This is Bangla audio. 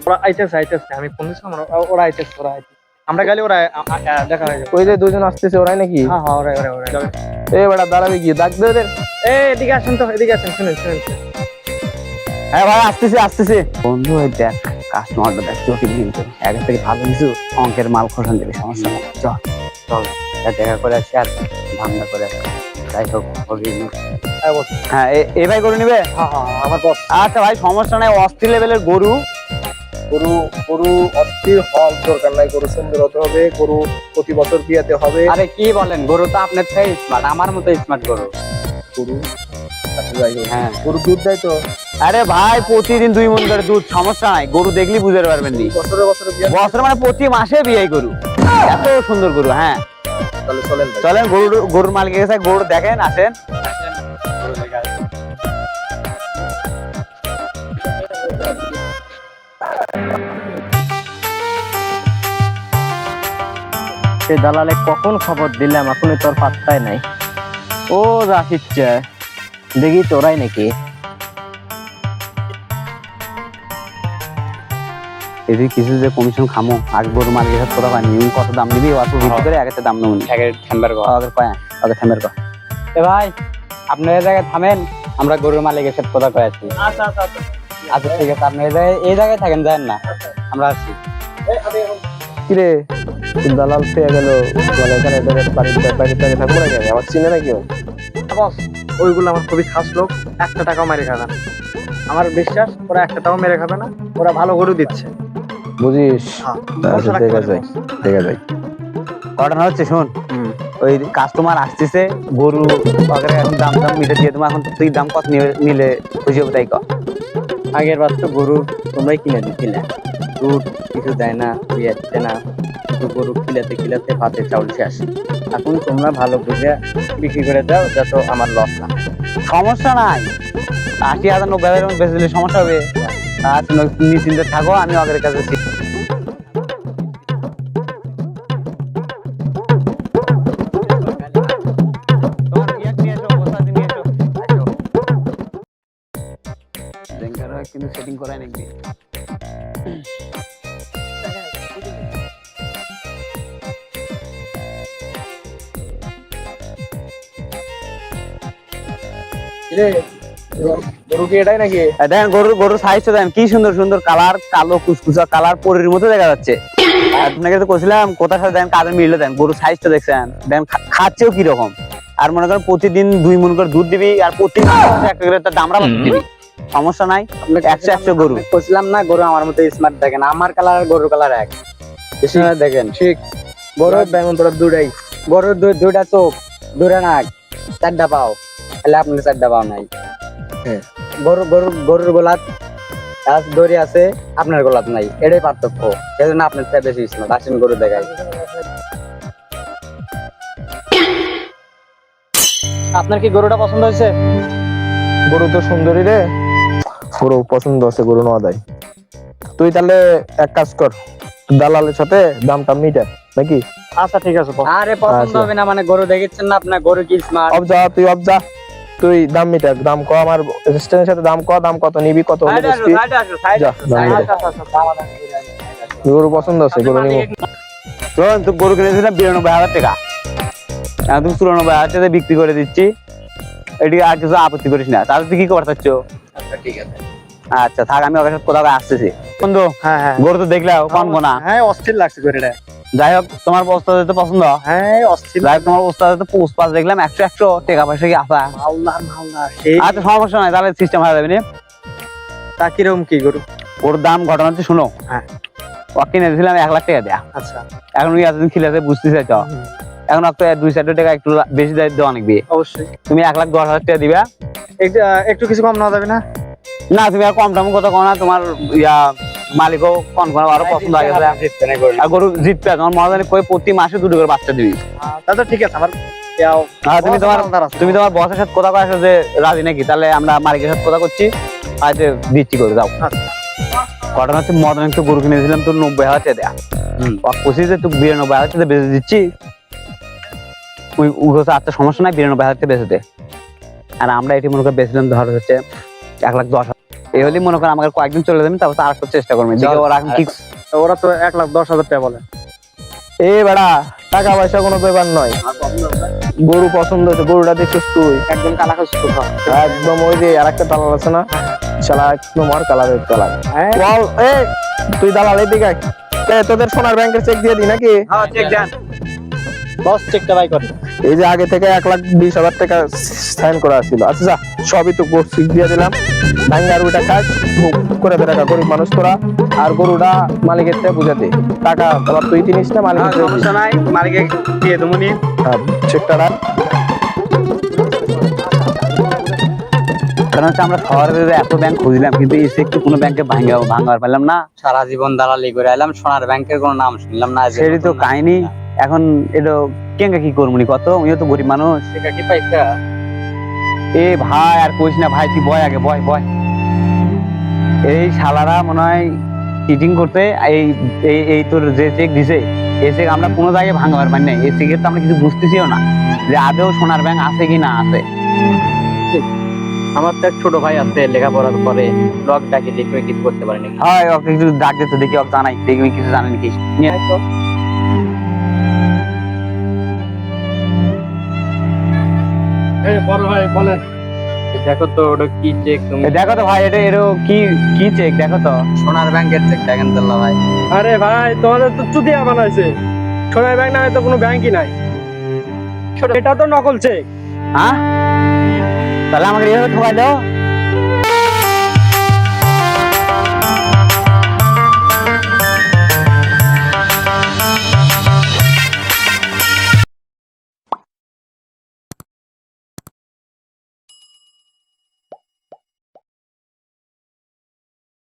ওরা আইতেছে আমি ফোন দিছিলাম ওরা আইতেছে আমরা গেলে ওরা দেখা হয়ে যাবে। ওই যে দুজন আসতেছে ওরাই নাকি? হ্যাঁ হ্যাঁ ওরাই এই বেটা দাঁড়াবে কি ডাক দে ওদের। এদিকে আসেন তো, এদিকে আসেন, শুনেন। হ্যাঁ ভাই আসতেছি বন্ধু। ওই দেখ কাস্টমারটা দেখ চোখে কিন্তু আগে থেকে ভালো কিছু অঙ্কের মাল খোসান দেবে, সমস্যা নেই। চল চল দেখা করে আসি আর ধান্দা করে আসি। যাই হোক হ্যাঁ এ ভাই গরু নিবে? হ্যাঁ আমার বস। আচ্ছা ভাই সমস্যা নাই, অস্থির লেভেলের গরু। গরু অস্থির হল দরকার নাই, গরু সুন্দর হতে হবে, গরু প্রতি বছর বিয়াতে হবে। আরে কি বলেন, গরু তো আপনার থেকে স্মার্ট, আমার মতো স্মার্ট গরু। গরু আচ্ছা যাই হোক, হ্যাঁ গরু দুধ দেয় তো? আরে ভাই প্রতিদিন 2 মণ করে দুধ, সমস্যা নাই। গরু দেখলি বুঝতে পারবেন নি। বছরে বছর মানে প্রতি মাসে বিয়ে গরু, এত সুন্দর গরু। হ্যাঁ তাহলে চলেন ভাই। চলেন গরুর মালিকের কাছে গরু দেখেন, আসেন। সে দালালে কখন খবর দিলাম, এখনই তোর পাত্তাই নাই। ও রাশিচ্ছা দেখি চোরাই নাকি। এদিকে কিছু যে কমিশন খামো, আগে গরুর মালিকের সাথে কথা পাইনি, কত দাম নিবি অত ভিত্তি করে আগে দাম নেবো। আগে থামবার কর এ ভাই, আপনার এই জায়গায় থামেন, আমরা গরুর মালিকের সাথে কথা কয়ে আছি। আচ্ছা ঠিক আছে, আপনি এই জায়গায় থাকেন, যান না, আমরা আসছি। কিরে দালাল পেয়ে গেল, মানে এখানে বাড়িতে থাকবো না কেন? আমার চিনে না কেউ? বস ওইগুলো আমার খুবই খাস লোক, একটা টাকাও মেরে খাবে না। আমার বিশ্বাস ওরা একটা টাকাও মেরে খাবে না, ওরা ভালো গরু দিচ্ছে। বুঝিস? ভরসা রাখতে দেখা পারেন যায় বস। দেখা যায়। ঘটনা হচ্ছে শোন, ওই কাস্টমার আসতেছে, গরু এখন দাম মিটে দিয়ে তোমার, এখন তুই দাম কত নিলে খুশি হবে তাই কর। আগের বার তো গরু তোমরাই কিনে দিছিলে, দুধ কিছু দেয় না, দিচ্ছে না, শুধু গরু খিলাতে ভাতে চাউল শেষ। এখন তোমরা ভালো বুঝে বিক্রি করে দাও, যাতে আমার লস না। সমস্যা নাই, 80,000 90,000 বেঁচে দিলে সমস্যা হবে? আচ্ছা নিশ্চিন্তে থাকো, আমি আগের কাছে কিন্তু সেটিং করাই নাকি। গরু কি এটাই নাকি? দেখেন গরুর সাইজটা দেখেন কি সুন্দর সুন্দর কালার, কালো কুচকুচা কালার, পরীর মতো দেখা যাচ্ছে। আপনাকে তো কইছিলাম কোথার সাথে দেখেন কাজের মিললে দেন, গরুর সাইজটা দেখছেন, দেখেন খাচ্ছেও কিরকম। আর মনে করেন প্রতিদিন 2 মণ করে দুধ দিবি, আর প্রতিদিন একটা করে দামরা দিবি, সমস্যা নাই। 100 গরু বলছিলাম না, গরু আমার মতো স্মার্ট দেখেন, আমার কালার আর গরুর কালার এক। দেখেন ঠিক বড় ডায়মন্ড তোরা দুটাই। গরুর দুইটা চোখ, দুইটা নাক, 4টা পাও, তাহলে আপনার 4টা পাও নাই। হ্যাঁ। গরুর গোলাপ দড়ি আছে, আপনার গোলাপ নাই, এটাই পার্থক্য। সেজন্য আপনার চেয়ে বেশি স্মার্ট। আসেন গরু দেখাই। আপনার কি গরুটা পছন্দ হয়েছে? গরু তো সুন্দরী রে, গরু পছন্দ আছে, গরু নেওয়া যায়। তুই তাহলে এক কাজ কর, দালালের সাথে দামটা মিটা নাকি? আচ্ছা ঠিক আছে। আরে পছন্দ হবে না মানে, গরু দেখেছেন না আপনার, গরু কি স্মার্ট। তুই দাম মিটা, দাম ক, আমার অ্যাসিস্ট্যান্টের সাথে দাম ক, দাম কত নিবি, কত হলে বেচবি। গরু পছন্দ আছে, গরু নিবো। শোন, তুই গরু কিনেছিলাম 92,000 টাকা, এখন তুমি 94,000 টাকা বিক্রি করে দিচ্ছি। এটি আর কিছু আপত্তি করিস না, তাহলে তুই কি করতে চাচ্ছ? আচ্ছা ঠিক আছে। আচ্ছা থাক, আমি ওর সাথে কোথাও আসতেছি। বন্ধু হ্যাঁ হ্যাঁ, গরু তো দেখলে কমবো না। হ্যাঁ অস্থির লাগছে গরুটা। যাই হোক, তোমার বস্তা দিতে পছন্দ? হ্যাঁ অস্থির। যাই হোক, তোমার বস্তা দিতে পোস্ট দেখলাম 100 টাকা পয়সা কি আসা? মাওলা সেই। আচ্ছা সমস্যা নাই, তাহলে সিস্টেম হয়ে যাবে না। তা কিরকম কি গরু? ওর দাম ঘটনা হচ্ছে শোনো, হ্যাঁ ও কিনে দিয়েছিলাম 1 লাখ টাকা দেয়া। আচ্ছা, এখন এতদিন খিলাতে বুঝতে চাইছ, এখন তো 2-4 টাকা একটু বেশি দেওয়া অনেকবে। অবশ্যই তুমি 1,10,000 টাকা দিবা। একটু কিছু কম নেওয়া যাবে না? না তুমি আর কম দাম কথা কো না, তোমার মালিকও কম করে আরো পছন্দ হয়ে গেছে। আর গরু জিতবে, তোমার মনে জানি কই প্রতি মাসে 2 করে বাচ্চা দিবি। তা তো ঠিক আছে। আমার তুমি তোমার বসের সাথে কথা কয়েছো যে রাজি নাকি, তাহলে আমরা মালিকের সাথে কথা করছি, আজ দিচ্ছি করে যাও। ঘটনা হচ্ছে মদন একটু গরু কিনেছিলাম তোর 90,000 টাকা দেয়া, পঁচিশ যে তুই 92,000 টাকা বেঁচে দিচ্ছি। আচ্ছা সমস্যা নাই, 92,000 টাকা বেঁচে দে। আর আমরা এটি মনে করে বেঁচেছিলাম ধর হচ্ছে 1,10,000। এই হলে মনে করেন আমাকে কয়েকদিন চলে যাবেন, তারপর আর একটা চেষ্টা করবেন দেখি ওরা এখন ঠিক। ওরা তো 1,10,000 টাকা বলে। এ বেড়া, টাকা পয়সা কোনো ব্যাপার নয়, গরু পছন্দ হয়েছে, গরুটা দেখছিস তুই একদম কালা খাস একদম ওই যে আর একটা দালাল আছে না, শালা একদম আর কালারের দালাল। বল এ তুই দালাল এদিকে আয়। এ, তোদের সোনার ব্যাংকের চেক দিয়ে দি নাকি? হ্যাঁ চেক দেন। বস চেকটা বাই করে। এই যে আগে থেকে 1,20,000 টাকা সাইন করা ছিল। আচ্ছা যা, সবই তো চেক দিয়ে দিলাম। ভাঙ্গার ওইটা খাস, খুব করে দে টাকা, গরিব মানুষ তোরা। আর গরুটা মালিকের থেকে বুঝাতে টাকা আবার তুই কিনিস না, মালিকের থেকে সমস্যা নাই, মালিকে দিয়ে দেবো নি। চেকটা রাখ। কারণ হচ্ছে আমরা শহরে এত ব্যাংক খুঁজলাম, কিন্তু এসে একটু কোনো ব্যাংকে ভাঙার পারলাম না। সারা জীবন দালালি করে এলাম, সোনার ব্যাংকের কোনো নাম শুনলাম না। সেটাই তো কাহিনী। এখন এটা কেঙ্গা কি করবো নি কত, উনিও তো গরিব মানুষ। টাকা কি পাইছা? এ ভাই আর কইস না ভাই, তুই বয় আগে, বয় বয়। এই শালারা মনে হয় চিটিং করতে, এই এই এই তোর যে চেক দিছে, এই চেক আমরা কোনো জায়গায় ভাঙাবার পারি না। এই চেকের তো আমরা কিছু বুঝতেছিও না যে আদৌ সোনার ব্যাংক আছে কি না আছে। আমার তো এক ছোট ভাই আছে, লেখাপড়ার পরে ব্লক ডাকি দেখে কিছু করতে পারেনি। হয় ওকে কিছু ডাক দিতে দেখি, ওকে জানাই দেখবি কিছু জানেন কি নিয়ে আয় তো। বড় ভাই বলেন। দেখো তো ওটা কি চেক তুমি? এ দেখো তো ভাই, এটা কি কি চেক দেখো তো। সোনার ব্যাংকের চেক দেখেন তো ভাই। আরে ভাই, তোমাদের তো চুতিয়া বানাইছে, সোনার ব্যাংক নামে তো কোনো ব্যাংকই নাই, এটা তো নকল চেক। হ্যাঁ তাহলে আমাকে এভাবে ঠকাই দাও।